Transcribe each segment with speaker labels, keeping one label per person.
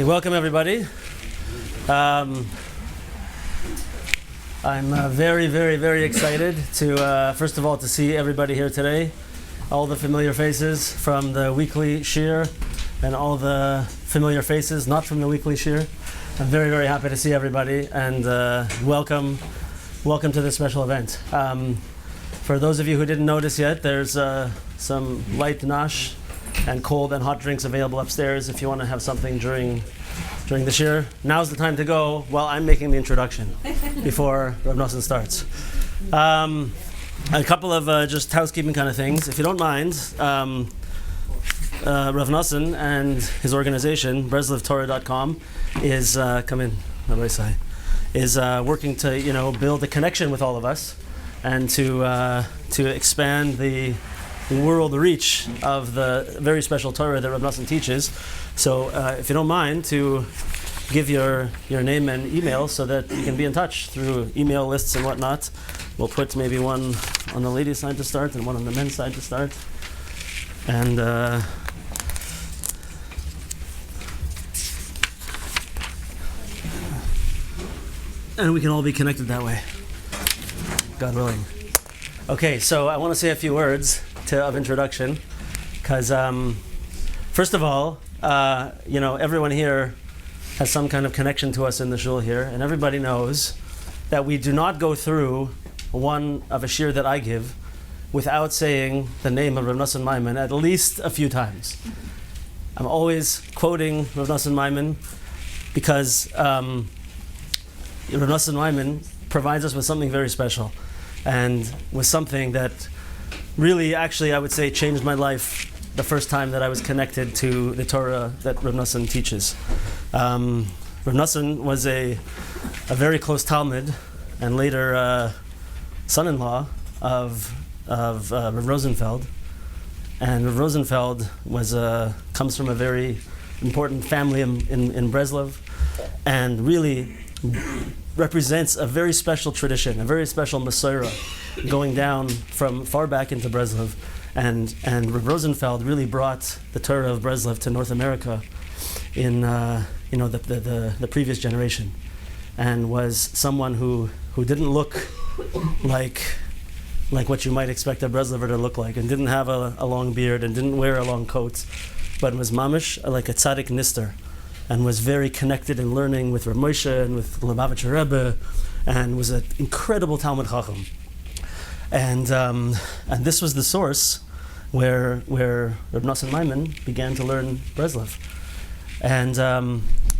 Speaker 1: Okay, welcome everybody. I'm very, very, very excited to, first of all, to see everybody here today. All the familiar faces from the weekly shiur and all the familiar faces not from the weekly shiur. I'm very, very happy to see everybody and welcome to this special event. For those of you who didn't notice yet, there's some light nash and cold and hot drinks available upstairs if you want to have something during the shiur. Now's the time to go while I'm making the introduction before Rav Nasan starts. A couple of just housekeeping kind of things. If you don't mind, Rav Nasan and his organization, BreslovTorah.com, is come in, Rabbi Sai, is working to build a connection with all of us and to expand the world reach of the very special Torah that Rav Nasan teaches. So if you don't mind to give your name and email so that you can be in touch through email lists and whatnot. We'll put maybe one on the ladies' side to start and one on the men's side to start. And we can all be connected that way, God willing. Okay, so I want to say a few words of introduction, because first of all, everyone here has some kind of connection to us in the shul here, and everybody knows that we do not go through one of a shiur that I give without saying the name of Rav Nasan Maimon at least a few times. I'm always quoting Rav Nasan Maimon because Rav Nasan Maimon provides us with something very special, and with something that really, actually, I would say changed my life the first time that I was connected to the Torah that Rav Nasan teaches. Rav Nasan was a very close Talmud and later son-in-law of Rav Rosenfeld. And Rav Rosenfeld comes from a very important family in Breslov, and really represents a very special tradition, a very special Masorah, going down from far back into Breslov. And Rav Rosenfeld really brought the Torah of Breslov to North America in the previous generation, and was someone who didn't look like what you might expect a Breslover to look like, and didn't have a long beard and didn't wear a long coat, but was mamish like a Tzaddik Nister, and was very connected in learning with Rav Moshe and with Lubavitcher Rebbe, and was an incredible Talmud Chacham. And this was the source where Rav Nasan Maimon began to learn Breslov. And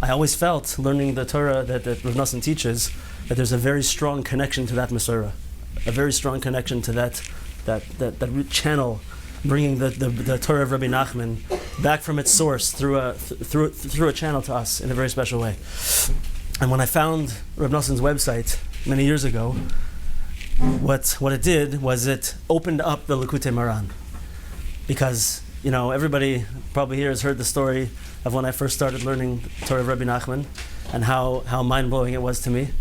Speaker 1: I always felt, learning the Torah that Rav Nasan teaches, that there's a very strong connection to that Masorah, a very strong connection to that root channel, bringing the Torah of Rabbi Nachman back from its source through a channel to us in a very special way. And when I found Rav Nasan's website many years ago, what it did was it opened up the Likutei Moharan, because everybody probably here has heard the story of when I first started learning Torah of Rabbi Nachman and how mind-blowing it was to me.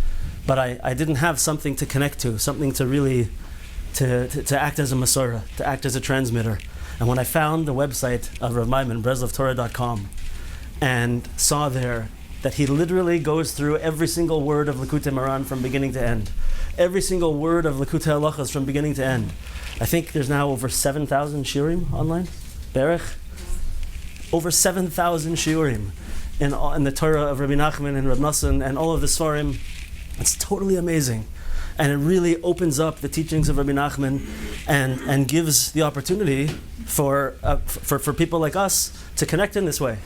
Speaker 1: But I didn't have something to connect to, something to really to act as a Masorah, to act as a transmitter. And when I found the website of Rav Maimon, BreslovTorah.com, and saw there that he literally goes through every single word of Likutei Moharan from beginning to end, every single word of Likutei Halachos from beginning to end. I think there's now over 7,000 shiurim online, Berech. Over 7,000 shiurim in the Torah of Rabbi Nachman and Rav Nasan and all of the Svarim. It's totally amazing. And it really opens up the teachings of Rabbi Nachman and gives the opportunity for people like us to connect in this way.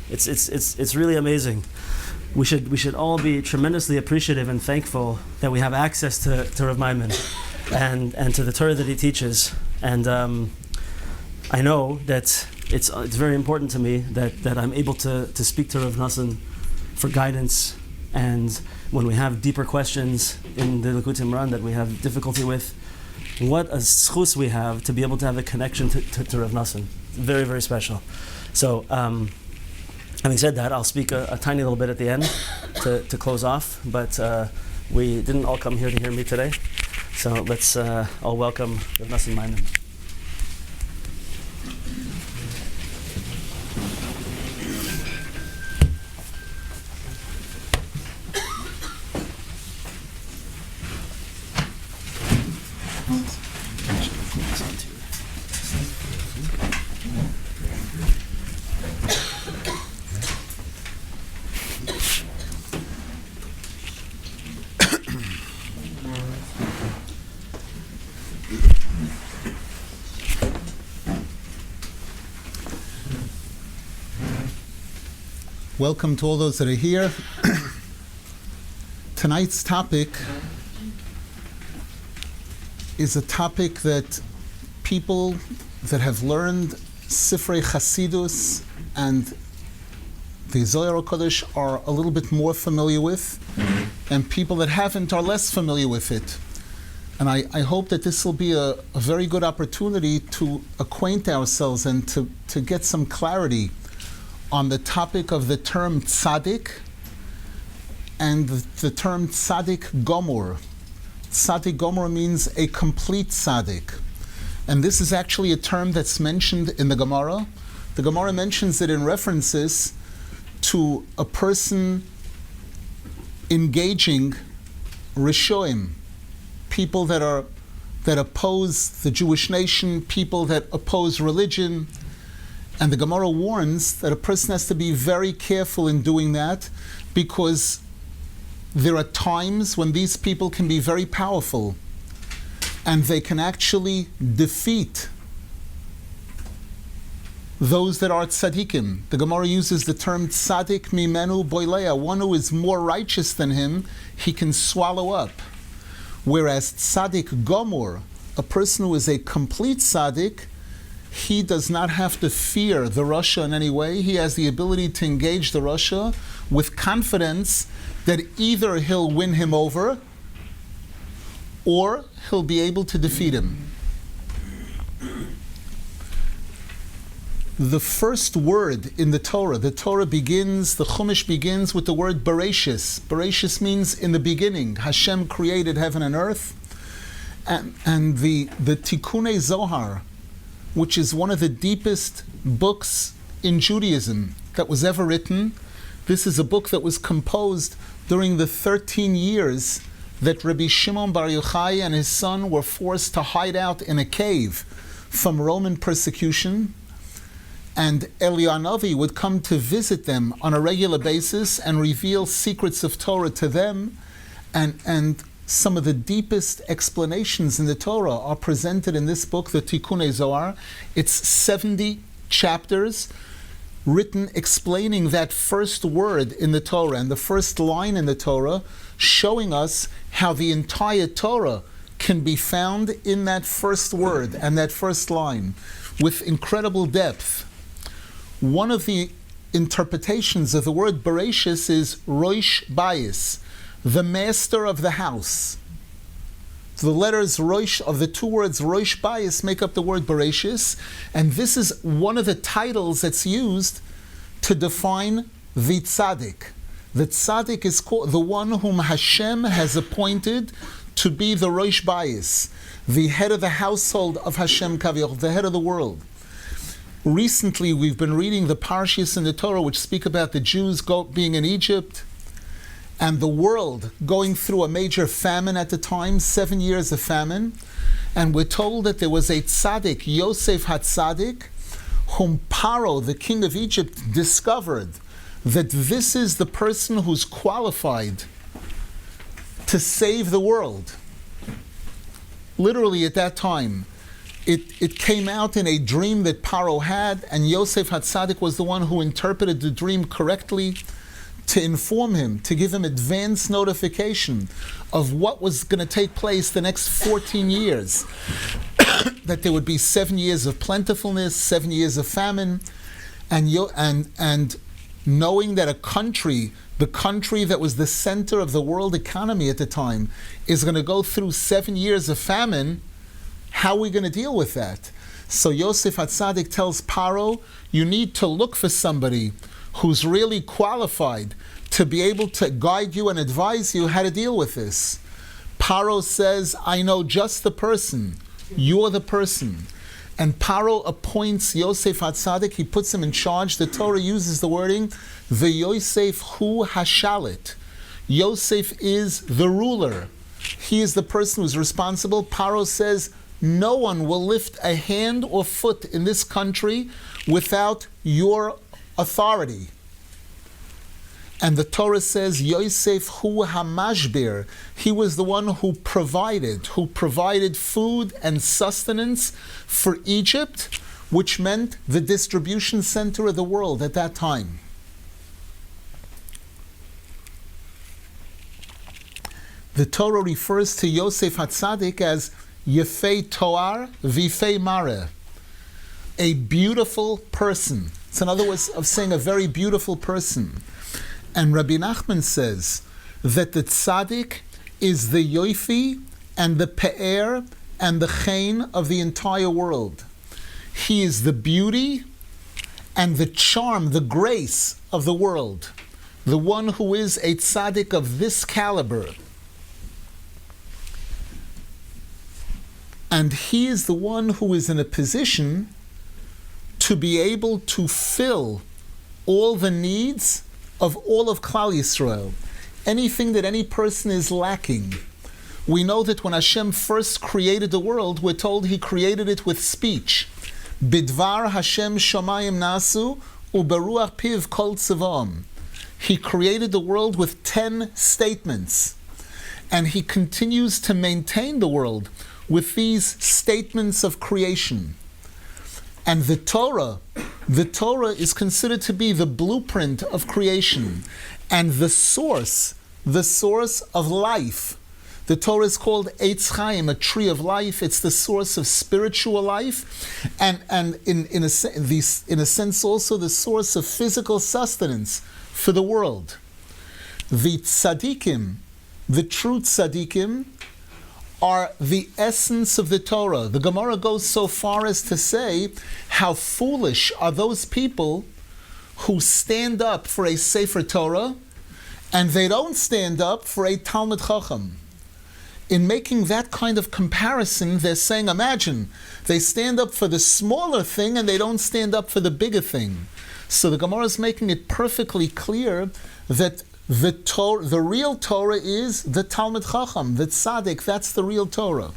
Speaker 1: It's really amazing. We should all be tremendously appreciative and thankful that we have access to Rav Maimon and to the Torah that he teaches. And I know that it's very important to me that I'm able to speak to Rav Nasan for guidance, and when we have deeper questions in the Likutei Moharan that we have difficulty with, what a schus we have to be able to have a connection to Rav Nasan. Very, very special. So, having said that, I'll speak a tiny little bit at the end to close off, but we didn't all come here to hear me today. So let's all welcome Rav Nasan Maimon.
Speaker 2: Welcome to all those that are here. Tonight's topic is a topic that people that have learned Sifrei Chasidus and the Zohar Kodesh are a little bit more familiar with, and people that haven't are less familiar with it. And I hope that this will be a very good opportunity to acquaint ourselves and to get some clarity on the topic of the term Tzadik and the term Tzaddik Gamur. Tzaddik Gamur means a complete Tzadik. And this is actually a term that's mentioned in the Gemara. The Gemara mentions it in references to a person engaging Rishoim, people that oppose the Jewish nation, people that oppose religion. And the Gemara warns that a person has to be very careful in doing that, because there are times when these people can be very powerful and they can actually defeat those that are tzaddikim. The Gemara uses the term tzadik mimenu boileya, one who is more righteous than him, he can swallow up. Whereas Tzaddik Gamur, a person who is a complete tzaddik, he does not have to fear the Rasha in any way. He has the ability to engage the Rasha with confidence that either he'll win him over or he'll be able to defeat him. The first word in the Torah begins, the Chumash begins with the word Bereshis. Bereshis means in the beginning. Hashem created heaven and earth. And the Tikkunei Zohar, which is one of the deepest books in Judaism that was ever written. This is a book that was composed during the 13 years that Rabbi Shimon Bar Yochai and his son were forced to hide out in a cave from Roman persecution. And Eliyahu Navi would come to visit them on a regular basis and reveal secrets of Torah to them. And some of the deepest explanations in the Torah are presented in this book, the Tikkunei Zohar. It's 70 chapters written explaining that first word in the Torah and the first line in the Torah, showing us how the entire Torah can be found in that first word and that first line with incredible depth. One of the interpretations of the word Bereshis is Rosh Bayis, the master of the house. The letters Rosh of the two words Rosh Bayis make up the word Bereshis, and this is one of the titles that's used to define the Tzadik. The Tzadik is called the one whom Hashem has appointed to be the Rosh Bayis, the head of the household of Hashem Kaviyach, the head of the world. Recently, we've been reading the parashas in the Torah which speak about the Jews being in Egypt, and the world going through a major famine at the time, 7 years of famine. And we're told that there was a tzaddik, Yosef HaTzadik, whom Paro, the king of Egypt, discovered that this is the person who's qualified to save the world. Literally at that time, it came out in a dream that Paro had, and Yosef HaTzadik was the one who interpreted the dream correctly, to inform him, to give him advance notification of what was going to take place the next 14 years. That there would be 7 years of plentifulness, 7 years of famine, and knowing that the country that was the center of the world economy at the time, is going to go through 7 years of famine. How are we going to deal with that? So Yosef HaTzadik tells Paro, you need to look for somebody who's really qualified to be able to guide you and advise you how to deal with this. Paro says, I know just the person. You're the person. And Paro appoints Yosef HaTzadik, he puts him in charge. The Torah uses the wording, V'Yosef hu hashalit. Yosef is the ruler. he is the person who's responsible. Paro says, no one will lift a hand or foot in this country without your authority. And the Torah says, Yosef hu hamashbir. He was the one who provided food and sustenance for Egypt, which meant the distribution center of the world at that time. The Torah refers to Yosef HaTzadik as Yefei Toar Vifei Mare, a beautiful person. It's another way of saying a very beautiful person. And Rabbi Nachman says that the Tzadik is the Yoifi and the Pe'er and the Chen of the entire world. He is the beauty and the charm, the grace of the world. The one who is a Tzadik of this caliber. And he is the one who is in a position to be able to fill all the needs of all of Klal Yisrael. Anything that any person is lacking. We know that when Hashem first created the world, we're told He created it with speech. Bidvar Hashem Shamayim Nasu Uberuach Piv Kol Tzivam. He created the world with 10 statements. And He continues to maintain the world with these statements of creation. And the Torah is considered to be the blueprint of creation and the source of life. The Torah is called Eitz Chaim, a tree of life. It's the source of spiritual life, and in a sense also the source of physical sustenance for the world. The tzaddikim, the true tzaddikim, are the essence of the Torah. The Gemara goes so far as to say, how foolish are those people who stand up for a Sefer Torah and they don't stand up for a Talmud Chacham. In making that kind of comparison, they're saying, imagine, they stand up for the smaller thing and they don't stand up for the bigger thing. So the Gemara is making it perfectly clear that the real Torah is the Talmud Chacham, the Tzadik. That's the real Torah.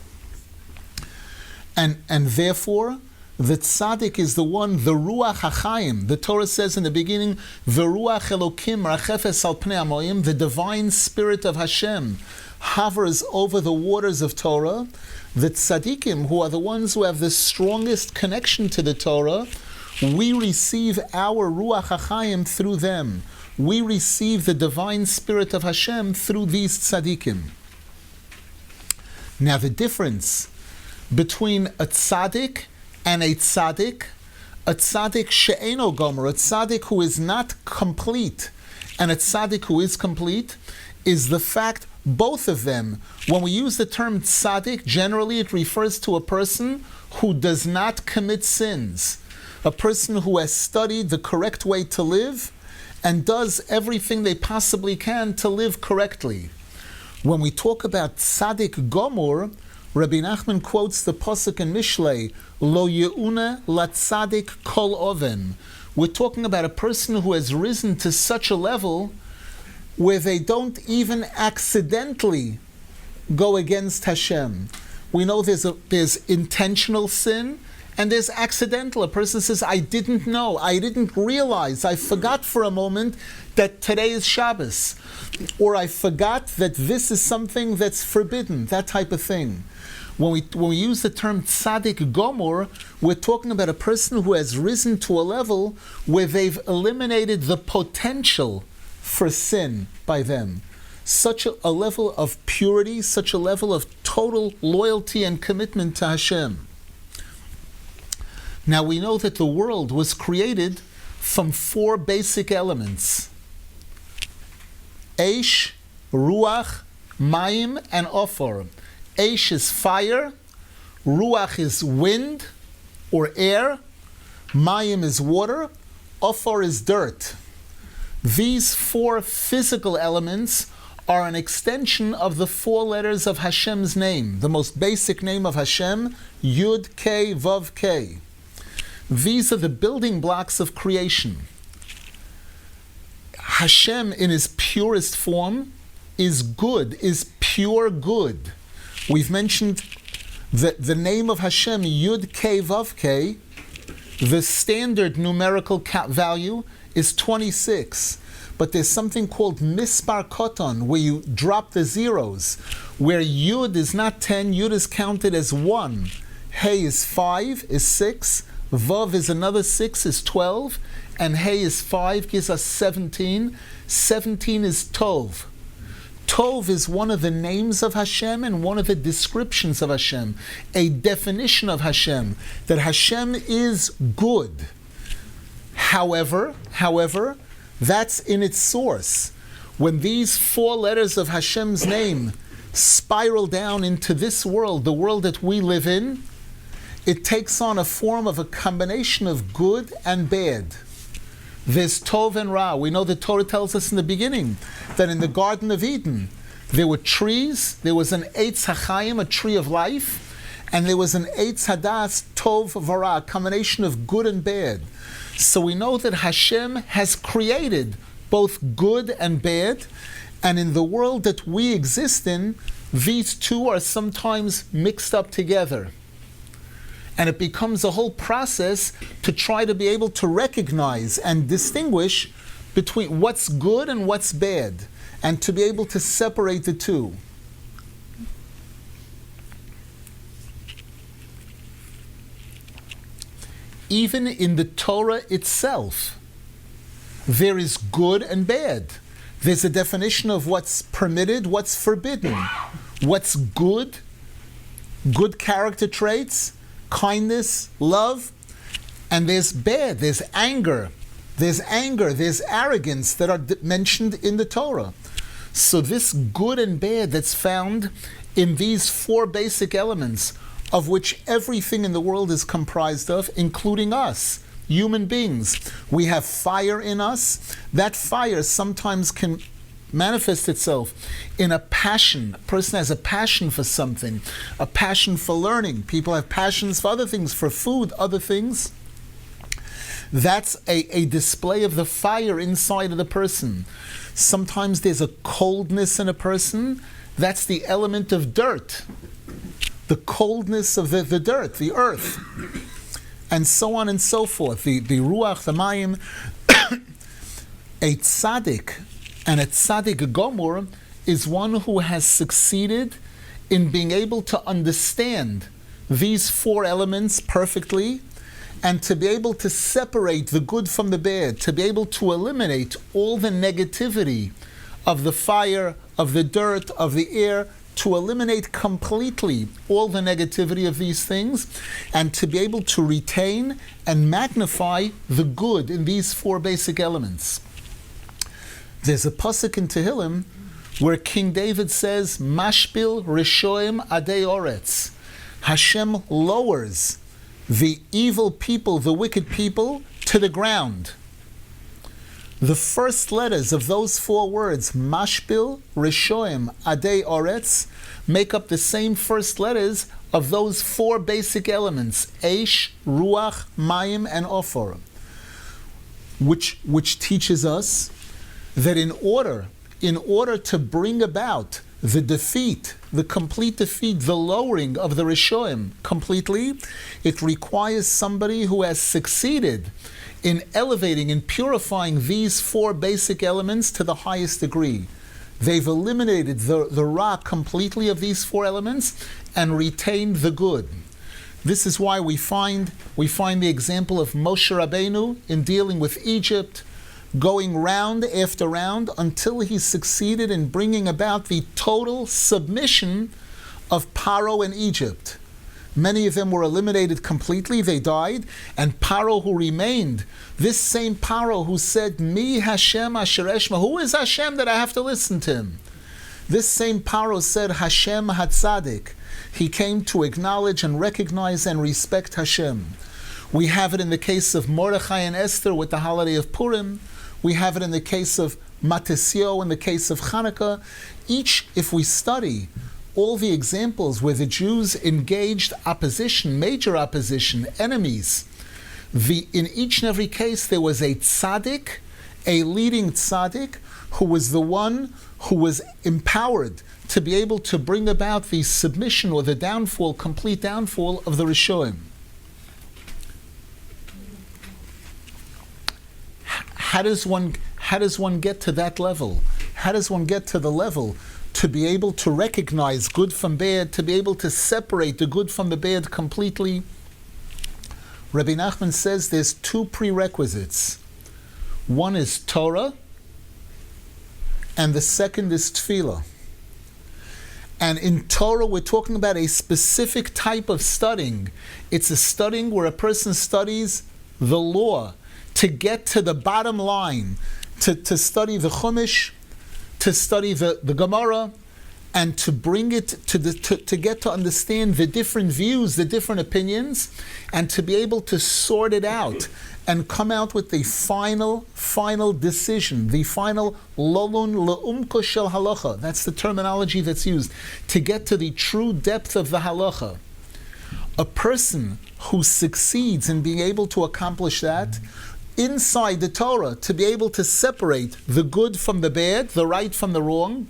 Speaker 2: And therefore, the Tzadik is the one, the Ruach HaChaim. The Torah says in the beginning, V'Ruach Elokim Rachefes Al Pnei Hamayim, the divine spirit of Hashem hovers over the waters of Torah. The Tzaddikim, who are the ones who have the strongest connection to the Torah, we receive our Ruach HaChaim through them. We receive the divine spirit of Hashem through these tzaddikim. Now the difference between a tzaddik and a tzaddik she'eno gomer, a tzaddik who is not complete, and a tzaddik who is complete, is the fact, both of them, when we use the term tzaddik, generally it refers to a person who does not commit sins, a person who has studied the correct way to live, and does everything they possibly can to live correctly. When we talk about Tzaddik Gamur, Rabbi Nachman quotes the Pasuk in Mishlei, Lo ye'una la tzaddik kol oven. We're talking about a person who has risen to such a level where they don't even accidentally go against Hashem. We know there's intentional sin, and there's accidental. A person says, I didn't know, I didn't realize, I forgot for a moment that today is Shabbos. Or I forgot that this is something that's forbidden, that type of thing. When we use the term Tzaddik Gamur, we're talking about a person who has risen to a level where they've eliminated the potential for sin by them. Such a level of purity, such a level of total loyalty and commitment to Hashem. Now we know that the world was created from 4 basic elements: Eish, Ruach, Mayim, and Ofor. Eish is fire, Ruach is wind or air, Mayim is water, Ofor is dirt. These 4 physical elements are an extension of the 4 letters of Hashem's name, the most basic name of Hashem, Yud, K, Vav, K. These are the building blocks of creation. Hashem, in His purest form, is good, is pure good. We've mentioned that the name of Hashem, Yud Kei Vav Kei, the standard numerical value is 26. But there's something called Mispar Koton, where you drop the zeros, where Yud is not 10, Yud is counted as 1. Hey is 5, is 6. Vav is another 6, is 12. And Hey is 5, gives us 17. 17 is Tov. Tov is one of the names of Hashem and one of the descriptions of Hashem, a definition of Hashem, that Hashem is good. However, that's in its source. When these 4 letters of Hashem's name spiral down into this world, the world that we live in, it takes on a form of a combination of good and bad. There's Tov and Ra. We know the Torah tells us in the beginning that in the Garden of Eden, there were trees, there was an Eitz HaChaim, a tree of life, and there was an Eitz Hadas, Tov V'Ra, a combination of good and bad. So we know that Hashem has created both good and bad, and in the world that we exist in, these two are sometimes mixed up together. And it becomes a whole process to try to be able to recognize and distinguish between what's good and what's bad, and to be able to separate the two. Even in the Torah itself, there is good and bad. There's a definition of what's permitted, what's forbidden, what's good, good character traits, kindness, love, and there's bad, there's anger, there's arrogance that are mentioned in the Torah. So this good and bad that's found in these 4 basic elements, of which everything in the world is comprised of, including us, human beings. We have fire in us. That fire sometimes can manifest itself in a passion. A person has a passion for something, a passion for learning. People have passions for other things, for food, other things. That's a display of the fire inside of the person. Sometimes there's a coldness in a person. That's the element of dirt. The coldness of the dirt, the earth, and so on and so forth. The ruach, the mayim. A tzaddik and a tzaddik gamur is one who has succeeded in being able to understand these 4 elements perfectly, and to be able to separate the good from the bad, to be able to eliminate all the negativity of the fire, of the dirt, of the air, to eliminate completely all the negativity of these things, and to be able to retain and magnify the good in these 4 basic elements. There's a pasuk in Tehillim where King David says, Mashpil Rishoim Adei Oretz. Hashem lowers the evil people, the wicked people, to the ground. The first letters of those 4 words, Mashpil, Rishoim, Adei Oretz, make up the same first letters of those 4 basic elements, Eish, Ruach, Mayim, and Ofor, which teaches us that in order to bring about the defeat, the complete defeat, the lowering of the Rishoim completely, it requires somebody who has succeeded in elevating and purifying these 4 basic elements to the highest degree. They've eliminated the Ra completely of these 4 elements and retained the good. This is why we find the example of Moshe Rabbeinu in dealing with Egypt, going round after round until he succeeded in bringing about the total submission of Paro in Egypt. Many of them were eliminated completely, they died, and Paro who remained, this same Paro who said, Mi Hashem Asher Eshma, who is Hashem that I have to listen to him? This same Paro said, Hashem HaTzadik. He came to acknowledge and recognize and respect Hashem. We have it in the case of Mordechai and Esther with the holiday of Purim. We have it in the case of Matisyo, in the case of Hanukkah. Each, if we study all the examples where the Jews engaged opposition, major opposition, enemies, in each and every case there was a tzaddik, a leading tzaddik, who was the one who was empowered to be able to bring about the submission or the downfall, complete downfall of the Rishonim. How does one get to that level? How does one get to the level to be able to recognize good from bad, to be able to separate the good from the bad completely? Rabbi Nachman says there's two prerequisites. One is Torah, and the second is Tefillah. And in Torah, we're talking about a specific type of studying. It's a studying where a person studies the law to get to the bottom line, to study the Chumash, to study the Gemara, and to bring it to get to understand the different views, the different opinions, and to be able to sort it out and come out with the final decision, the final lolun le'umko shel halacha. That's the terminology that's used, to get to the true depth of the halacha. A person who succeeds in being able to accomplish that inside the Torah, to be able to separate the good from the bad, the right from the wrong,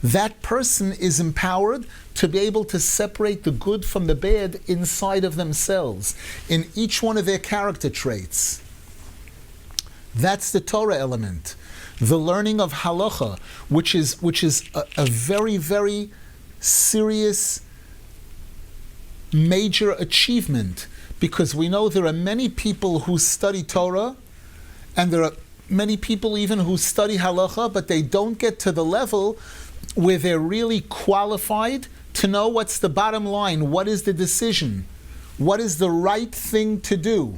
Speaker 2: that person is empowered to be able to separate the good from the bad inside of themselves, in each one of their character traits. That's the Torah element. The learning of halacha, which is a very, very serious, major achievement, because we know there are many people who study Torah, and there are many people even who study halacha, but they don't get to the level where they're really qualified to know what's the bottom line, what is the decision, what is the right thing to do,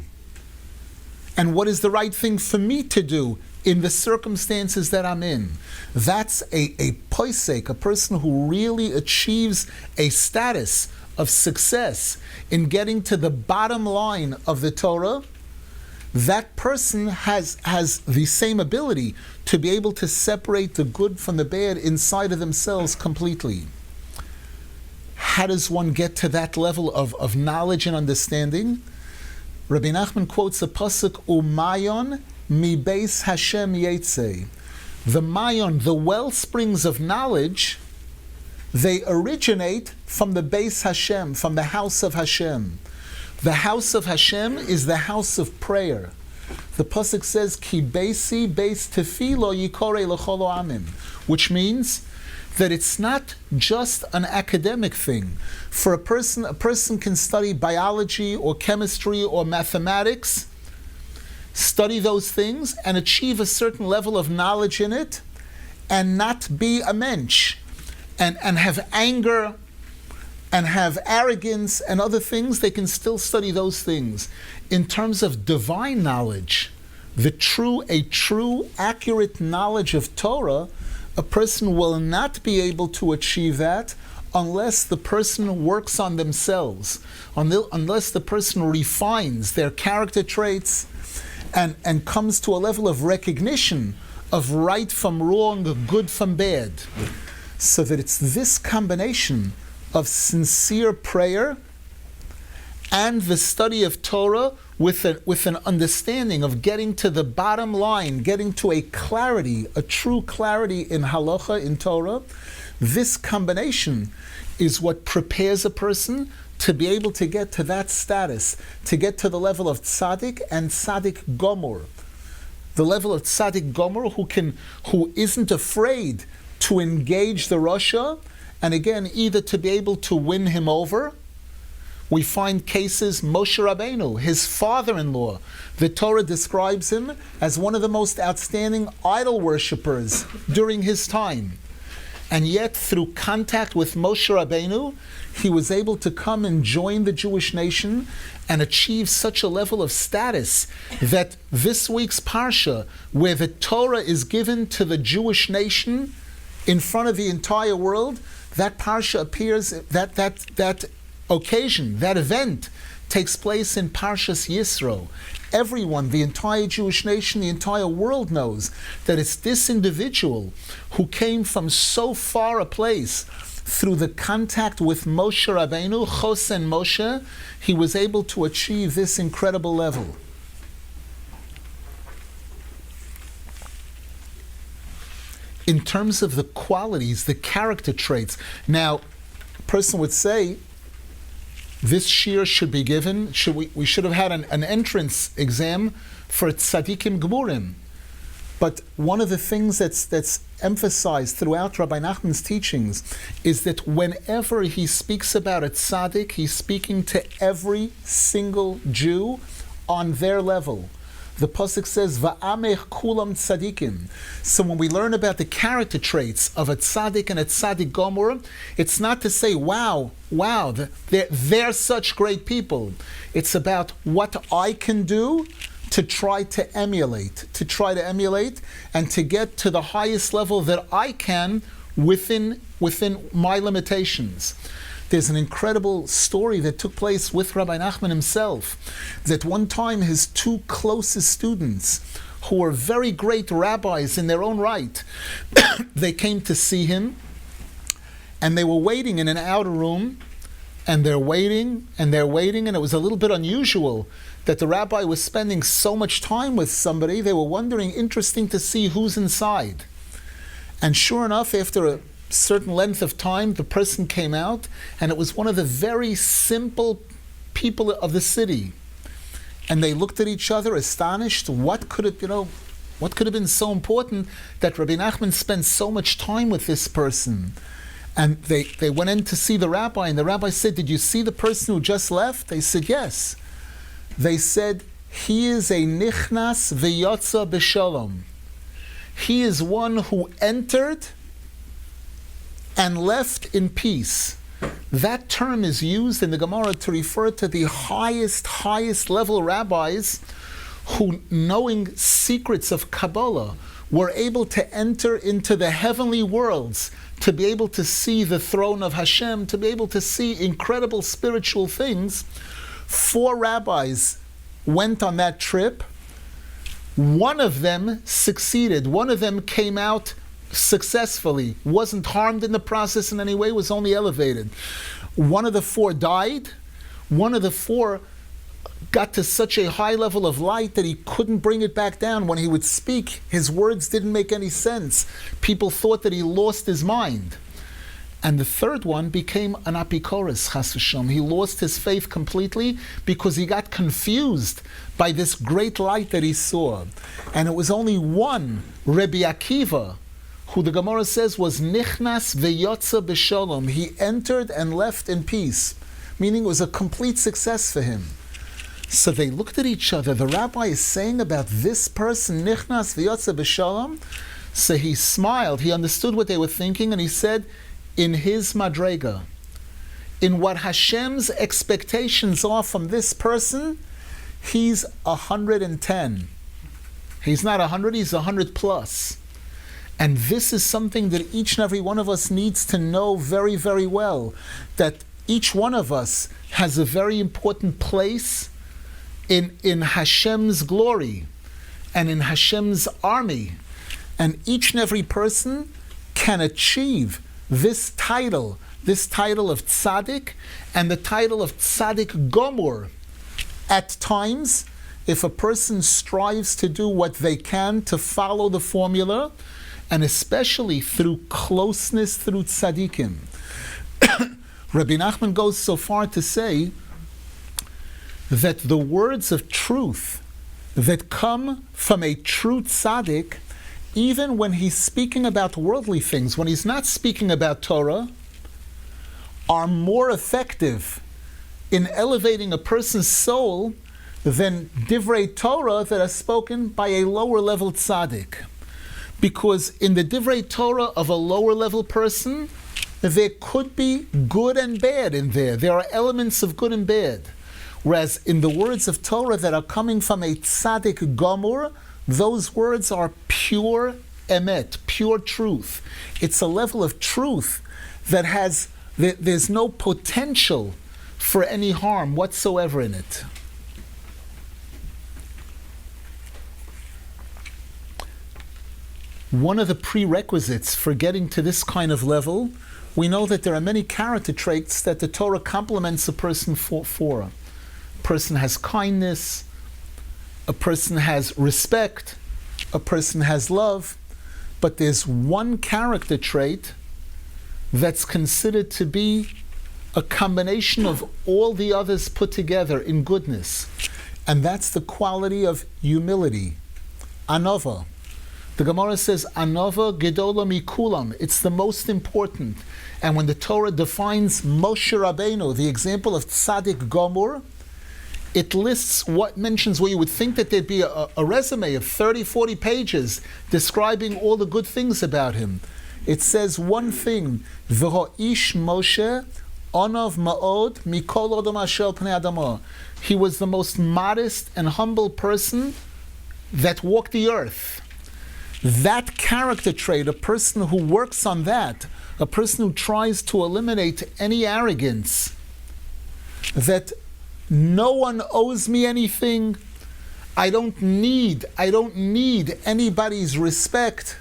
Speaker 2: and what is the right thing for me to do in the circumstances that I'm in. That's a poisek, a person who really achieves a status of success in getting to the bottom line of the Torah. That person has the same ability to be able to separate the good from the bad inside of themselves completely. How does one get to that level of knowledge and understanding? Rabbi Nachman quotes a pasuk, Umayon mi beis Hashem yetzei. The Mayon, the well springs of knowledge, they originate from the Beis Hashem, from the house of Hashem. The house of Hashem is the house of prayer. The pasuk says, "Ki beisi beis tefilo yikore l'chol amim," which means that it's not just an academic thing. For a person can study biology or chemistry or mathematics, study those things and achieve a certain level of knowledge in it, and not be a mensch, and have anger, and have arrogance and other things. They can still study those things. In terms of divine knowledge, a true, accurate knowledge of Torah, a person will not be able to achieve that unless the person works on themselves, unless the person refines their character traits and comes to a level of recognition of right from wrong, good from bad. So that it's this combination of sincere prayer and the study of Torah with an understanding of getting to the bottom line, getting to a clarity, a true clarity in halacha, in Torah. This combination is what prepares a person to be able to get to that status, to get to the level of Tzaddik and Tzaddik Gamur. The level of Tzaddik Gamur who isn't afraid to engage the Rasha, and again, either to be able to win him over. We find cases, Moshe Rabbeinu, his father-in-law, the Torah describes him as one of the most outstanding idol worshippers during his time. And yet, through contact with Moshe Rabbeinu, he was able to come and join the Jewish nation and achieve such a level of status that this week's Parsha, where the Torah is given to the Jewish nation in front of the entire world, that Parsha appears, that occasion, that event takes place in Parshas Yisro. Everyone, the entire Jewish nation, the entire world knows that it's this individual who came from so far a place through the contact with Moshe Rabbeinu, Chosen Moshe, he was able to achieve this incredible level. in terms of the qualities, the character traits. Now, a person would say, this shiur should be given, we should have had an entrance exam for Tzaddikim Gamurim. But one of the things that's emphasized throughout Rabbi Nachman's teachings is that whenever he speaks about a tzaddik, he's speaking to every single Jew on their level. The pasuk says, "Va'amech kulam tzadikim." So when we learn about the character traits of a tzaddik and a tzaddik gamur, it's not to say, "Wow, they're such great people." It's about what I can do to try to emulate, and to get to the highest level that I can within my limitations. There's an incredible story that took place with Rabbi Nachman himself, that one time his two closest students, who were very great rabbis in their own right, they came to see him, and they were waiting in an outer room, and they're waiting, and it was a little bit unusual that the rabbi was spending so much time with somebody. They were wondering, interesting to see who's inside. And sure enough, after a certain length of time, the person came out, and it was one of the very simple people of the city. And they looked at each other, astonished. What could have been so important that Rabbi Nachman spent so much time with this person? And they went in to see the rabbi, and the rabbi said, "Did you see the person who just left?" They said, "Yes." They said, "He is a nichnas v'yotza b'shalom." He is one who entered and left in peace. That term is used in the Gemara to refer to the highest level rabbis who, knowing secrets of Kabbalah, were able to enter into the heavenly worlds, to be able to see the throne of Hashem, to be able to see incredible spiritual things. 4 rabbis went on that trip. One of them succeeded. One of them came out successfully, wasn't harmed in the process in any way, was only elevated. One of the 4 died. One of the 4 got to such a high level of light that he couldn't bring it back down. When he would speak, his words didn't make any sense. People thought that he lost his mind. And the 3rd one became an apikoros, chas v'shalom. He lost his faith completely because he got confused by this great light that he saw. And it was only one, Rebbe Akiva, who the Gemara says was nichnas v'yotza b'shalom. He entered and left in peace, meaning it was a complete success for him. So they looked at each other. The rabbi is saying about this person, nichnas v'yotza b'shalom. So he smiled. He understood what they were thinking, and he said, in his madrega, in what Hashem's expectations are from this person, he's 110. He's not 100, he's 100 plus. And this is something that each and every one of us needs to know very, very well, that each one of us has a very important place in Hashem's glory and in Hashem's army. And each and every person can achieve this title of Tzadik and the title of Tzaddik Gamur. At times, if a person strives to do what they can to follow the formula, and especially through closeness through tzaddikim. Rabbi Nachman goes so far to say that the words of truth that come from a true tzaddik, even when he's speaking about worldly things, when he's not speaking about Torah, are more effective in elevating a person's soul than divrei Torah that are spoken by a lower level tzaddik. Because in the divrei Torah of a lower level person, there could be good and bad in there. There are elements of good and bad. Whereas in the words of Torah that are coming from a tzaddik gamur, those words are pure emet, pure truth. It's a level of truth that there's no potential for any harm whatsoever in it. One of the prerequisites for getting to this kind of level, we know that there are many character traits that the Torah compliments a person for. A person has kindness, a person has respect, a person has love. but there's one character trait that's considered to be a combination of all the others put together in goodness. And that's the quality of humility. Anova. The Gemara says, Anova gedola mikulam. It's the most important. And when the Torah defines Moshe Rabbeinu, the example of Tzaddik Gamur, it lists mentions where you would think that there'd be a resume of 30, 40 pages describing all the good things about him. It says one thing, V'ho ish Moshe Onov ma'od mikol odom asher pnei adama. He was the most modest and humble person that walked the earth. That character trait, a person who works on that, a person who tries to eliminate any arrogance, that no one owes me anything, I don't need anybody's respect.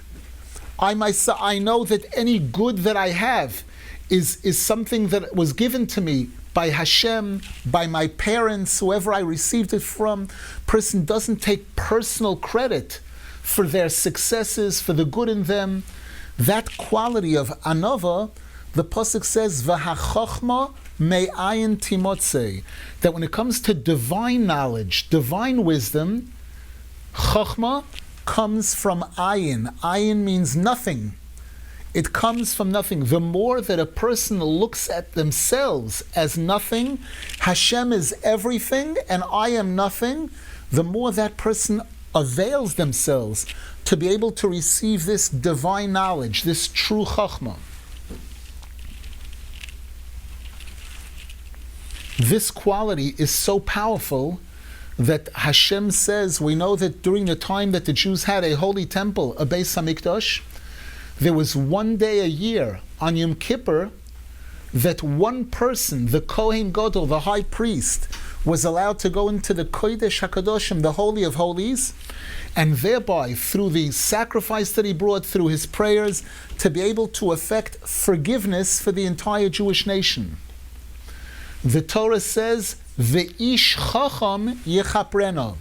Speaker 2: I know that any good that I have is something that was given to me by Hashem, by my parents, whoever I received it from. Person doesn't take personal credit for their successes, for the good in them. That quality of anova, the pasuk says, "V'hachochma me'ayin timotzei," that when it comes to divine knowledge, divine wisdom, chochma comes from ayin. Ayin means nothing. It comes from nothing. The more that a person looks at themselves as nothing, Hashem is everything and I am nothing, the more that person avails themselves to be able to receive this divine knowledge, this true chachma. This quality is so powerful that Hashem says, we know that during the time that the Jews had a holy temple, a Beis HaMikdash, there was one day a year on Yom Kippur that one person, the Kohen Gadol, the high priest, was allowed to go into the Kodesh HaKadoshim, the Holy of Holies, and thereby, through the sacrifice that he brought, through his prayers, to be able to effect forgiveness for the entire Jewish nation. The Torah says, Ve'ish chacham yechaprena.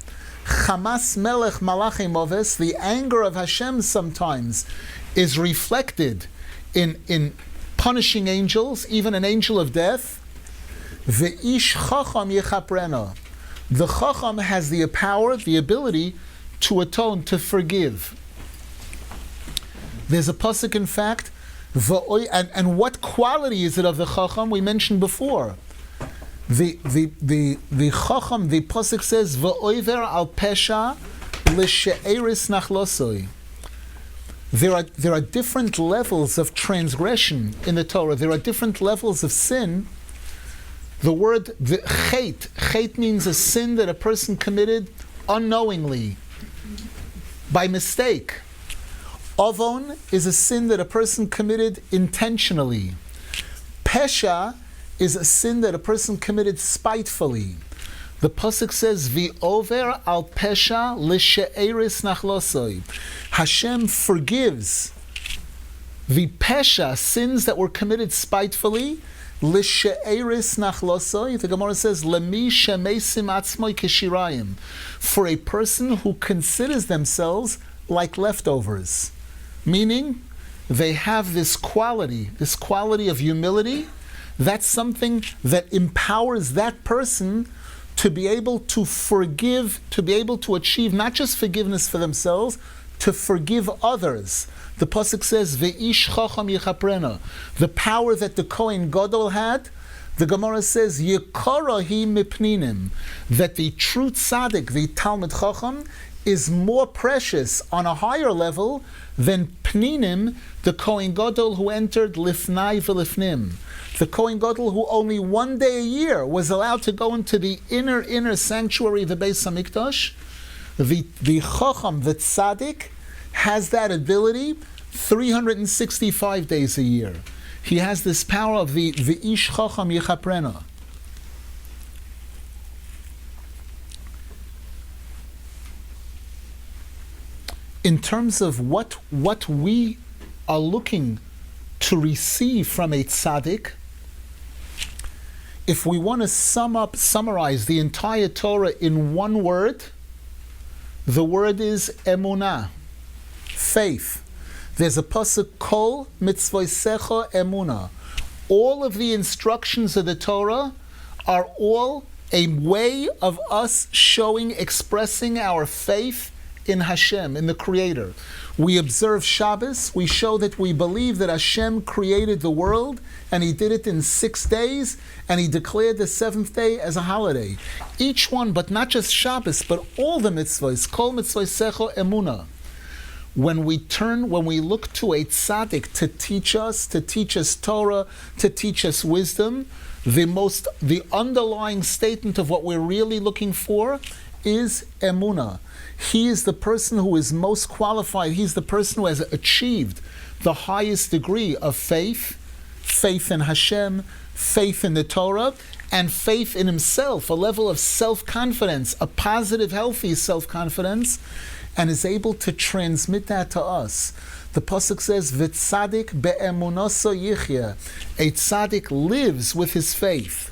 Speaker 2: Chamas melech malachim moves, the anger of Hashem sometimes is reflected in punishing angels, even an angel of death. Ve'ish chacham yechaprena. The chacham has the power, the ability to atone, to forgive. There's a pasuk, in fact, and what quality is it of the chacham? We mentioned before. The chacham, the pasuk says, "V'oiver al pesha l'she'eris nachlosoi." There are different levels of transgression in the Torah. There are different levels of sin. The word chet means a sin that a person committed unknowingly, by mistake. Avon is a sin that a person committed intentionally. Pesha is a sin that a person committed spitefully. The pasuk says, "V'over al pesha l'she'eris nachlosoi." Hashem forgives the pesha, sins that were committed spitefully, l'she'eris nachlosoi. The Gemara says, "Lemi shemesim atzmoi keshirayim," for a person who considers themselves like leftovers, meaning they have this quality of humility. That's something that empowers that person to be able to forgive, to be able to achieve not just forgiveness for themselves, to forgive others. The pasuk says, "Ve'ish chacham yechaprena." The power that the Kohen Gadol had, the Gemara says, "Yekara hi mipninim," that the true Tzadik, the Talmid Chacham, is more precious on a higher level than Pninim, the Kohen Gadol who entered Lifnai v'Lifnim. The Kohen Gadol who only one day a year was allowed to go into the inner sanctuary of the Beis HaMikdash. The Chacham, the Tzadik, has that ability 365 days a year. He has this power of the Ish Chacham Yechaprena. In terms of what we are looking to receive from a tzaddik, if we want to summarize the entire Torah in one word, the word is emunah, faith. There's a pasuk, Kol mitzvosecha emuna. All of the instructions of the Torah are all a way of us showing, expressing our faith in Hashem, in the Creator. We observe Shabbos, we show that we believe that Hashem created the world, and He did it in 6 days, and He declared the 7th day as a holiday. Each one, but not just Shabbos, but all the mitzvahs, Kol mitzvosecha emuna. When we look to a tzaddik to teach us Torah, to teach us wisdom, the underlying statement of what we're really looking for is emunah. He is the person who is most qualified. He's the person who has achieved the highest degree of faith in Hashem, faith in the Torah, and faith in himself, a level of self-confidence, a positive, healthy self-confidence, and is able to transmit that to us. The pasuk says, "V'tzadik be'emunoso yichya." A tzaddik lives with his faith.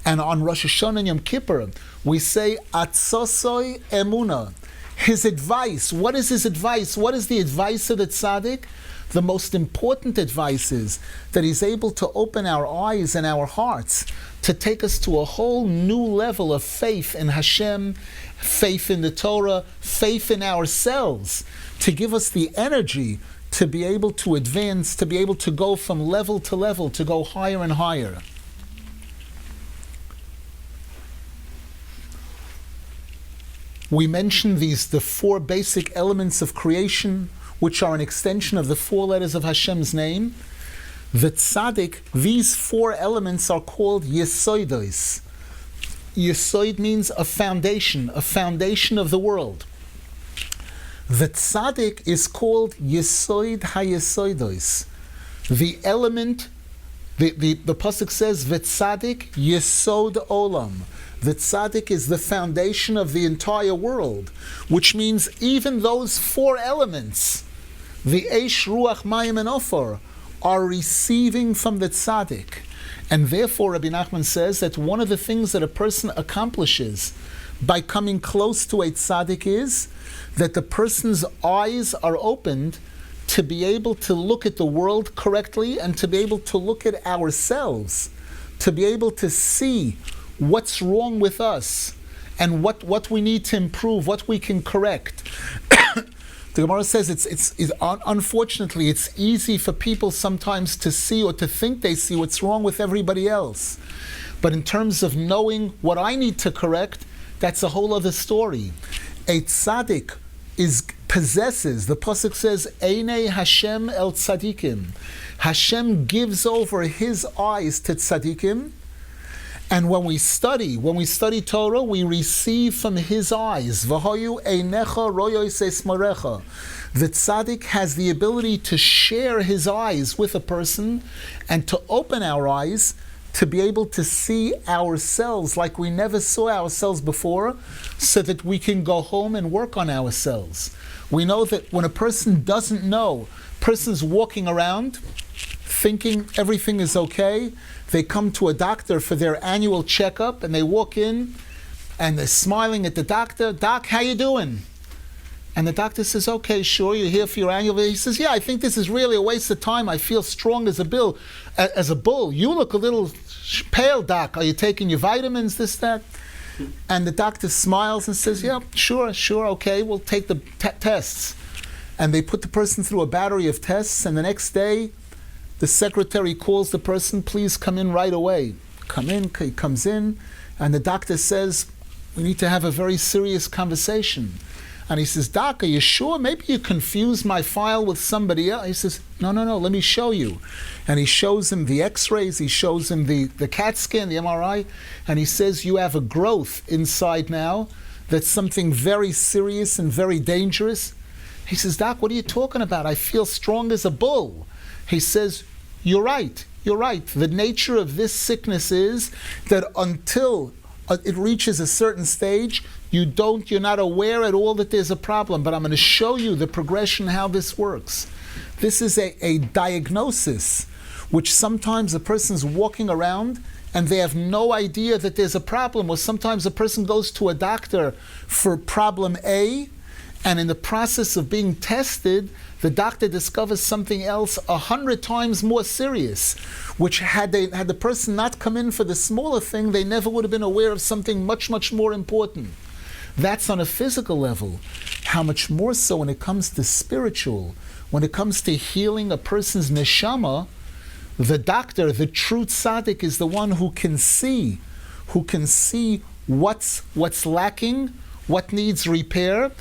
Speaker 2: And on Rosh Hashanah and Yom Kippur, we say, "Atzosoi emuna." His advice. What is his advice? What is the advice of the tzaddik? The most important advice is that he's able to open our eyes and our hearts to take us to a whole new level of faith in Hashem, faith in the Torah, faith in ourselves, to give us the energy to be able to advance, to be able to go from level to level, to go higher and higher. We mentioned the 4 basic elements of creation, which are an extension of the 4 letters of Hashem's name. The tzaddik, these 4 elements are called yesoidos. Yesoid means a foundation of the world. The tzaddik is called yesoid hayesoidos. The element, the pasuk says, v'tzadik yesod olam. The tzaddik is the foundation of the entire world, which means even those 4 elements, the Eish, Ruach, Mayim, and Ofor, are receiving from the tzaddik. And therefore, Rabbi Nachman says that one of the things that a person accomplishes by coming close to a tzaddik is that the person's eyes are opened to be able to look at the world correctly and to be able to look at ourselves, to be able to see what's wrong with us and what we need to improve, what we can correct. The Gemara says unfortunately it's easy for people sometimes to see or to think they see what's wrong with everybody else. But in terms of knowing what I need to correct, that's a whole other story. A tzaddik possesses, the pasuk says, Einei Hashem el tzadikim. Hashem gives over his eyes to tzadikim. And when we study Torah, we receive from his eyes. V'hoyu einecha royos esmarecha. The tzaddik has the ability to share his eyes with a person and to open our eyes to be able to see ourselves like we never saw ourselves before, so that we can go home and work on ourselves. We know that when a person doesn't know, person's walking around thinking everything is okay. They come to a doctor for their annual checkup and they walk in and they're smiling at the doctor. Doc, how you doing? And the doctor says, okay, sure, you're here for your annual. He says, yeah, I think this is really a waste of time. I feel strong as a bull. You look a little pale, Doc. Are you taking your vitamins, this, that? And the doctor smiles and says, yeah, sure, okay, we'll take the tests. And they put the person through a battery of tests, and the next day, the secretary calls the person, please come in right away. He comes in, and the doctor says, we need to have a very serious conversation. And he says, Doc, are you sure? Maybe you confused my file with somebody else. He says, no, let me show you. And he shows him the x-rays, he shows him the CAT scan, the MRI, and he says, you have a growth inside now that's something very serious and very dangerous. He says, Doc, what are you talking about? I feel strong as a bull. He says, you're right. The nature of this sickness is that until it reaches a certain stage, you're not aware at all that there's a problem, but I'm going to show you the progression, how this works. This is a diagnosis, which sometimes a person's walking around and they have no idea that there's a problem, or sometimes a person goes to a doctor for problem A, And in the process of being tested, the doctor discovers something else 100 times more serious, which had the person not come in for the smaller thing, they never would have been aware of something much, much more important. That's on a physical level. How much more so when it comes to spiritual, when it comes to healing a person's neshama, the doctor, the true tzaddik, is the one who can see what's lacking, what needs repair,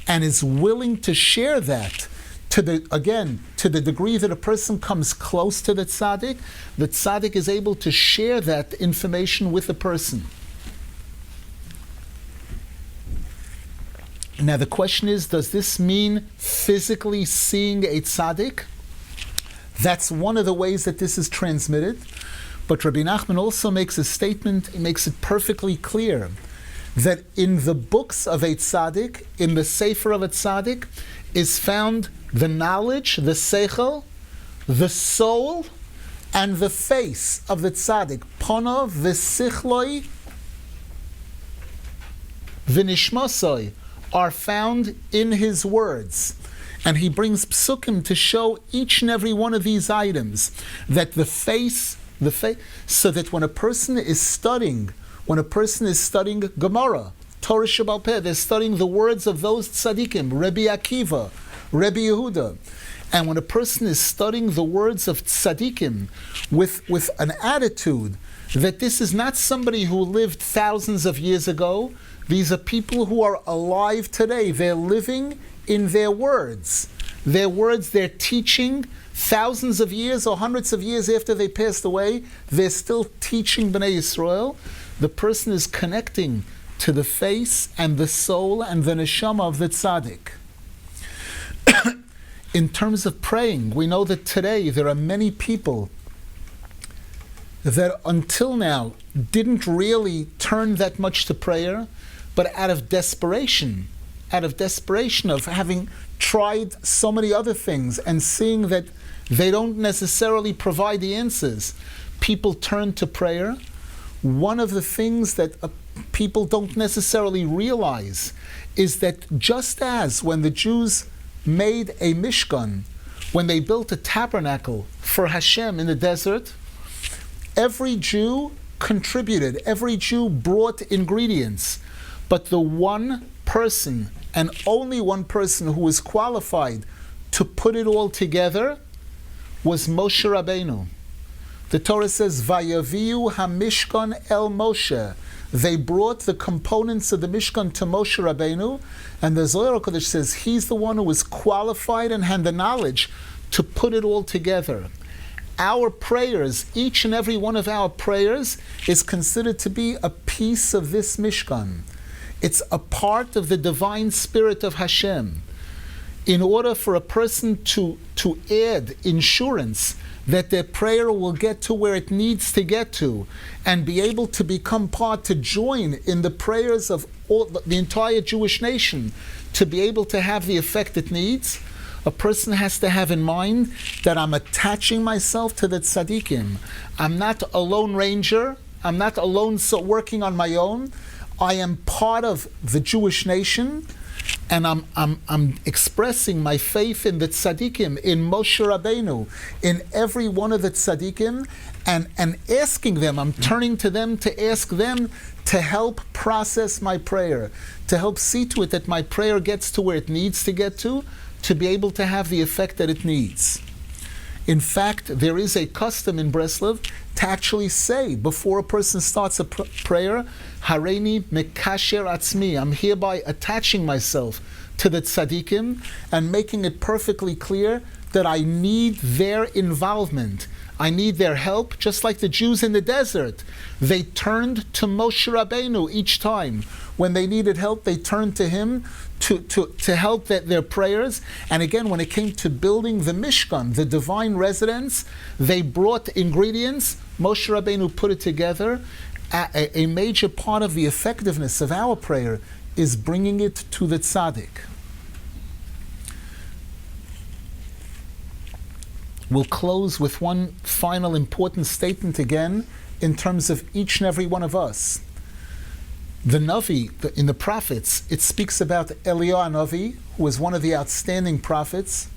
Speaker 2: and is willing to share that to the degree that a person comes close to the tzaddik is able to share that information with the person. Now the question is, does this mean physically seeing a tzaddik? That's one of the ways that this is transmitted. But Rabbi Nachman also makes a statement, he makes it perfectly clear, that in the books of a tzaddik, in the sefer of a tzaddik, is found the knowledge, the seichel, the soul, and the face of the tzaddik. Ponov v'sichloi v'nishmasoi are found in his words. And he brings psukim to show each and every one of these items, that the face, so that when a person is studying Gemara, Torah Shebal Peh, they're studying the words of those tzaddikim, Rebbe Akiva, Rebbe Yehuda. And when a person is studying the words of tzaddikim with an attitude that this is not somebody who lived thousands of years ago, these are people who are alive today. They're living in their words. Their words, they're teaching thousands of years or hundreds of years after they passed away. They're still teaching Bnei Yisrael. The person is connecting to the face and the soul and the neshama of the tzaddik. In terms of praying, we know that today there are many people that until now didn't really turn that much to prayer, but out of desperation of having tried so many other things and seeing that they don't necessarily provide the answers, people turn to prayer. One of the things that people don't necessarily realize is that just as when the Jews made a Mishkan, when they built a tabernacle for Hashem in the desert, every Jew contributed, every Jew brought ingredients, but the one person and only one person who was qualified to put it all together was Moshe Rabbeinu. The Torah says, Vayaviu HaMishkan El Moshe. They brought the components of the Mishkan to Moshe Rabbeinu, and the Zohar HaKadosh says he's the one who was qualified and had the knowledge to put it all together. Our prayers, each and every one of our prayers, is considered to be a piece of this Mishkan. It's a part of the divine spirit of Hashem. In order for a person to add insurance that their prayer will get to where it needs to get to, and be able to become part, to join in the prayers of the entire Jewish nation, to be able to have the effect it needs, a person has to have in mind that I'm attaching myself to the tzaddikim. I'm not a lone ranger. I'm not alone working on my own. I am part of the Jewish nation, and I'm expressing my faith in the tzaddikim, in Moshe Rabbeinu, in every one of the tzaddikim, and asking them, I'm turning to them to ask them to help process my prayer, to help see to it that my prayer gets to where it needs to get to be able to have the effect that it needs. In fact, there is a custom in Breslov to actually say, before a person starts a prayer, Hareini mekasher atzmi, I'm hereby attaching myself to the tzaddikim and making it perfectly clear that I need their involvement. I need their help, just like the Jews in the desert. They turned to Moshe Rabbeinu each time. When they needed help, they turned to him to help their prayers. And again, when it came to building the Mishkan, the divine residence, they brought ingredients. Moshe Rabbeinu put it together. A major part of the effectiveness of our prayer is bringing it to the Tzadik. We'll close with one final important statement again in terms of each and every one of us. The Navi, in the prophets, it speaks about Eliyahu Navi, who was one of the outstanding prophets.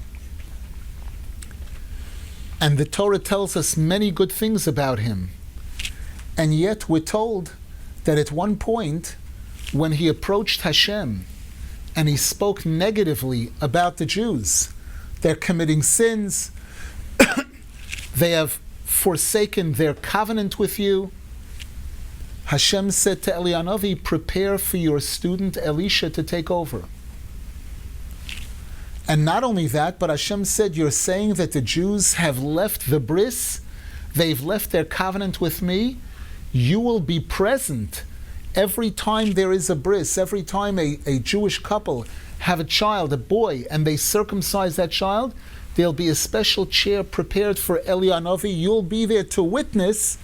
Speaker 2: And the Torah tells us many good things about him. And yet we're told that at one point, when he approached Hashem and he spoke negatively about the Jews, they're committing sins, they have forsaken their covenant with you. Hashem said to Eliyahu Navi, prepare for your student Elisha to take over. And not only that, but Hashem said, you're saying that the Jews have left the bris, they've left their covenant with me. You will be present every time there is a bris, every time a Jewish couple have a child, a boy, and they circumcise that child, there'll be a special chair prepared for Eliyahu Navi. You'll be there to witness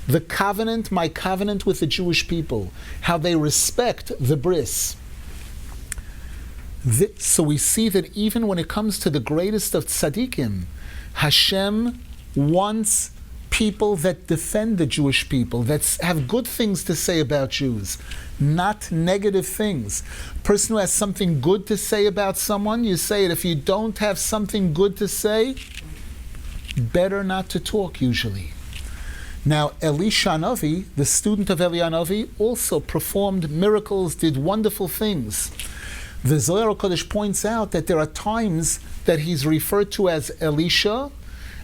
Speaker 2: the covenant, my covenant with the Jewish people, how they respect the bris. So we see that even when it comes to the greatest of tzaddikim, Hashem wants people that defend the Jewish people, that have good things to say about Jews, not negative things. A person who has something good to say about someone, you say it. If you don't have something good to say, better not to talk usually. Now, Elisha Navi, the student of Eliyahu Navi, also performed miracles, did wonderful things. The Zohar HaKadosh points out that there are times that he's referred to as Elisha,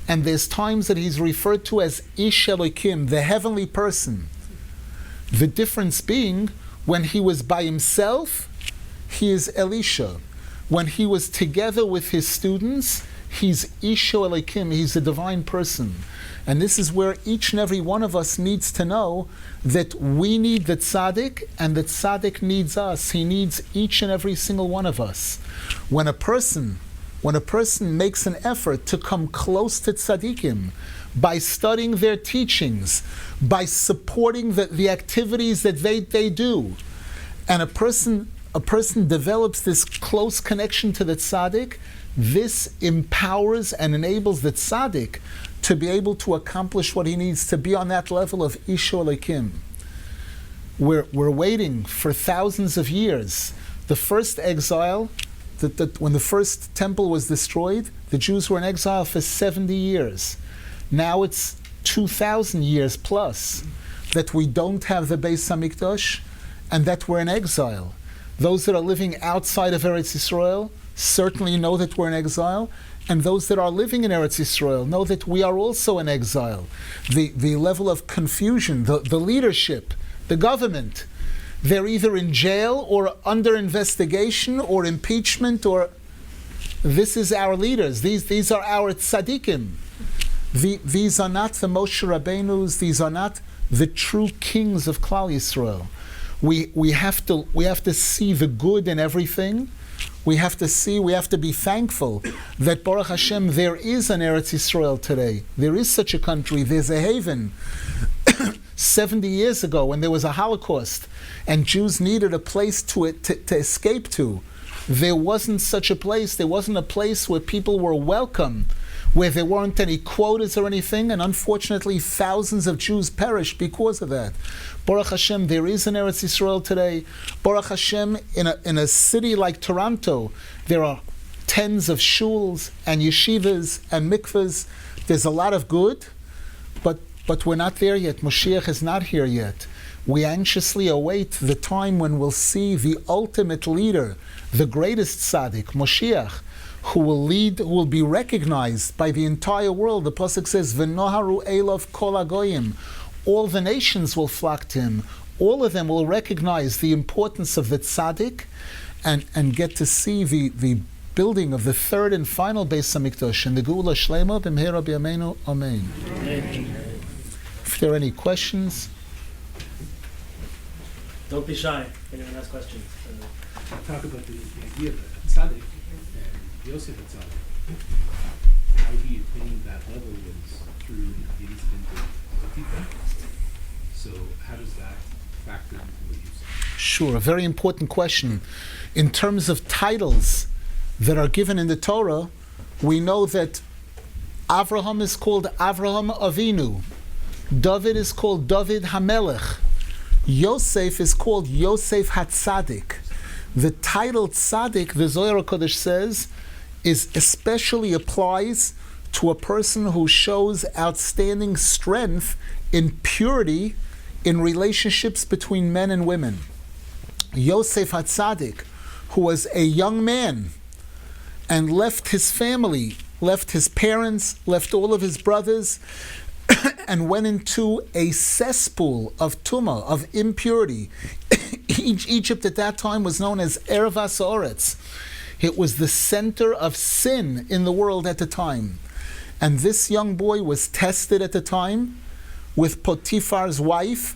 Speaker 2: and there's times that he's referred to as Ish Elokim, the heavenly person. The difference being, when he was by himself, he is Elisha. When he was together with his students, he's Ish Elokim, he's a divine person. And this is where each and every one of us needs to know that we need the Tzadik, and the Tzadik needs us. He needs each and every single one of us. When a person makes an effort to come close to tzaddikim by studying their teachings, by supporting the activities that they do, and a person develops this close connection to the tzaddik, this empowers and enables the tzaddik to be able to accomplish what he needs, to be on that level of Ish Elokim. We're waiting for thousands of years. The first exile, when the first temple was destroyed, the Jews were in exile for 70 years. Now it's 2,000 years plus that we don't have the Beis HaMikdash and that we're in exile. Those that are living outside of Eretz Yisrael certainly know that we're in exile, and those that are living in Eretz Yisrael know that we are also in exile. The level of confusion, the leadership, the government, they're either in jail or under investigation or impeachment, or this is our leaders. These are our tzaddikim. These are not the Moshe Rabbeinus. These are not the true kings of Klal Yisrael. We have to see the good in everything. We have to be thankful that Baruch Hashem, there is an Eretz Yisrael today. There is such a country. There's a haven. 70 years ago, when there was a Holocaust and Jews needed a place to escape to, there wasn't such a place. There wasn't a place where people were welcome, where there weren't any quotas or anything, and unfortunately thousands of Jews perished because of that. Baruch Hashem, there is an Eretz Yisrael today. Baruch Hashem, in a city like Toronto, there are tens of shuls and yeshivas and mikvahs. There's a lot of good, but we're not there yet. Moshiach is not here yet. We anxiously await the time when we'll see the ultimate leader, the greatest tzaddik, Moshiach, who will be recognized by the entire world. The pasuk says, "V'noharu elov kol hagoyim." All the nations will flock to him. All of them will recognize the importance of the tzaddik, and get to see the building of the third and final Beis HaMikdash and the Geula Shlema b'mehera b'yameinu. Amen. If there are any questions,
Speaker 1: don't be shy. Anyone has questions?
Speaker 3: Talk about the idea of Tzadik and Yosef Tzadik. How he attained that level was through the incident of Tika. So how does that factor into what you say?
Speaker 2: Sure, a very important question. In terms of titles that are given in the Torah, we know that Avraham is called Avraham Avinu. David is called David HaMelech. Yosef is called Yosef HaTzadik. The title Tzadik, the Zohar HaKodesh says, is especially applies to a person who shows outstanding strength in purity in relationships between men and women. Yosef HaTzadik, who was a young man and left his family, left his parents, left all of his brothers, and went into a cesspool of tumah, of impurity. Egypt at that time was known as Ervas Oretz. It was the center of sin in the world at the time. And this young boy was tested at the time with Potiphar's wife,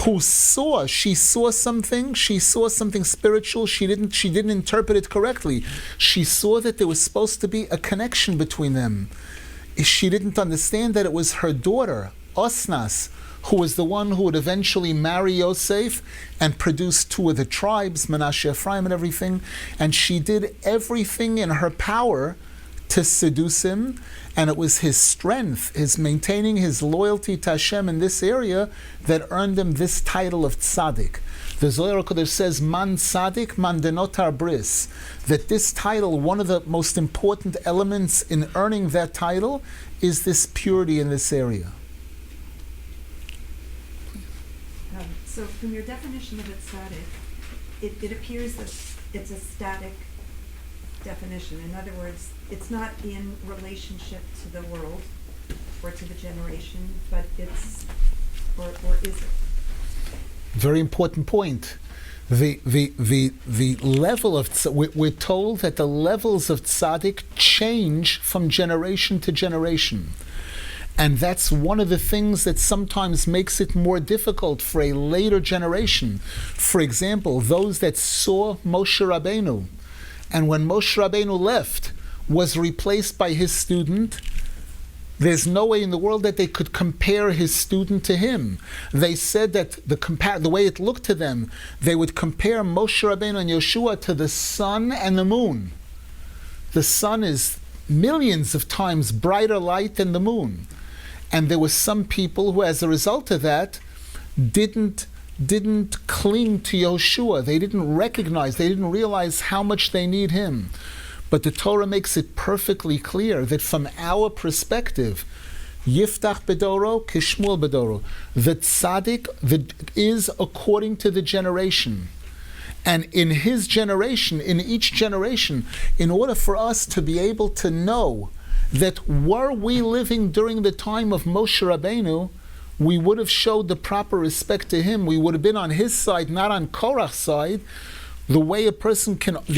Speaker 2: who saw something spiritual. She didn't interpret it correctly. She saw that there was supposed to be a connection between them. She didn't understand that it was her daughter, Osnas, who was the one who would eventually marry Yosef and produce two of the tribes, Menashe, Ephraim, and everything. And she did everything in her power to seduce him, and it was his strength, his maintaining his loyalty to Hashem in this area that earned him this title of Tzadik. The Zohar HaKodesh says, Man Tzadik, Man Denotar Bris, that this title, one of the most important elements in earning that title, is this purity in this area.
Speaker 4: So from your definition of a tzaddik, it appears that it's a static definition. In other words, it's not in relationship to the world or to the generation, but it's, or is it?
Speaker 2: Very important point. The level of we're told that the levels of tzaddik change from generation to generation. And that's one of the things that sometimes makes it more difficult for a later generation. For example, those that saw Moshe Rabbeinu, and when Moshe Rabbeinu left, was replaced by his student, there's no way in the world that they could compare his student to him. They said that the way it looked to them, they would compare Moshe Rabbeinu and Yeshua to the sun and the moon. The sun is millions of times brighter light than the moon. And there were some people who, as a result of that, didn't cling to Yeshua. They didn't recognize, they didn't realize how much they need him. But the Torah makes it perfectly clear that from our perspective, Yiftach Bedoro, Kishmuel Bedoro, the tzaddik is according to the generation. And in his generation, in each generation, in order for us to be able to know that were we living during the time of Moshe Rabbeinu, we would have showed the proper respect to him. We would have been on his side, not on Korach's side. The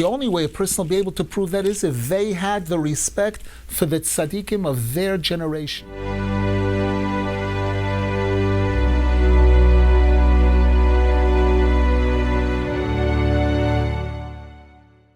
Speaker 2: only way a person will be able to prove that is if they had the respect for the tzaddikim of their generation.